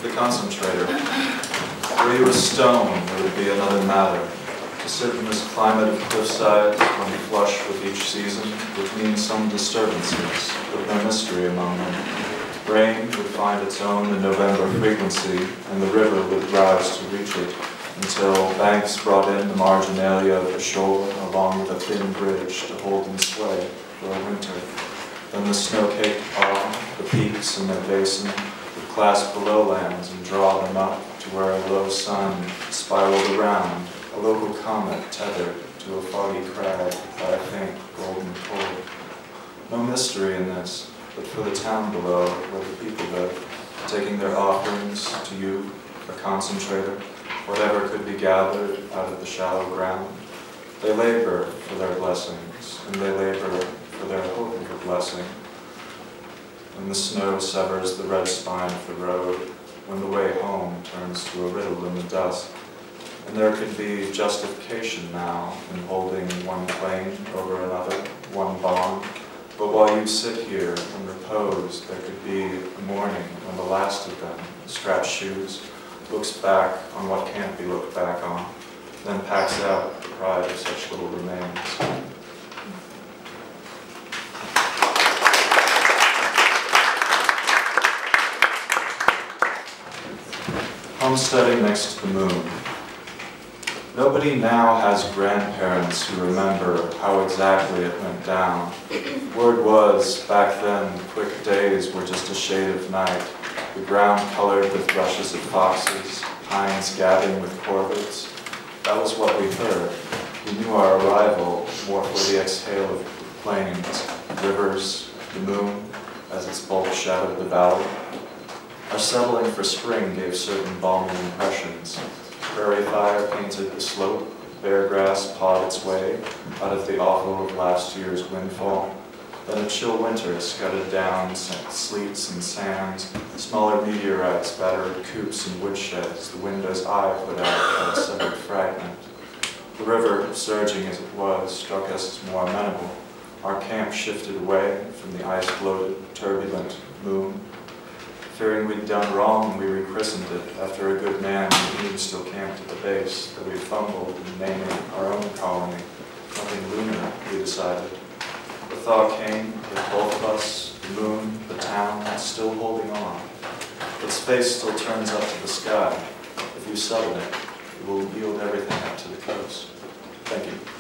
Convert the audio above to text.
The concentrator. Were you a stone, it would be another matter. To sit in this climate of cliffside, when flush with each season, would mean some disturbances, but no mystery among them. Rain would find its own in November frequency, and the river would rise to reach it, until banks brought in the marginalia of the shore, along with a thin bridge to hold in sway for a winter. Then the snow-caked awe, the peaks in their basin, would clasp the lowlands and draw them up to where a low sun spiraled around, a local comet tethered to a foggy crag by a faint golden cord. No mystery in this, but for the town below where the people live, taking their offerings to you, a concentrator, whatever could be gathered out of the shallow ground. They labor for their blessings, and they labor for their hope of a blessing. When the snow severs the red spine of the road, when the way home turns to a riddle in the dusk, and there could be justification now in holding one claim over another, one bond. But while you sit here and repose, there could be a morning when the last of them, strapped shoes, looks back on what can't be looked back on, then packs out the pride of such little remains. Homesteading next to the moon. Nobody now has grandparents who remember how exactly it went down. Word was, back then, quick days were just a shade of night, the ground colored with rushes of foxes, pines gabbing with corvids. That was what we heard. We knew our arrival more for the exhale of plains, rivers, the moon, as its bulk shadowed the valley. Our settling for spring gave certain balmy impressions. Prairie fire painted the slope, bare grass pawed its way out of the offal of last year's windfall. Then a chill winter scudded down sleets and sands, smaller meteorites battered coops and woodsheds, the window's eye put out by a severed fragment. The river, surging as it was, struck us as more amenable. Our camp shifted away from the ice-bloated, turbulent moon. Fearing we'd done wrong, we rechristened it after a good man who still camped at the base, that we fumbled in naming our own colony. Nothing lunar, we decided. The thaw came with both of us, the moon, the town, still holding on. Its face still turns up to the sky. If you settle it, it will yield everything up to the coast. Thank you.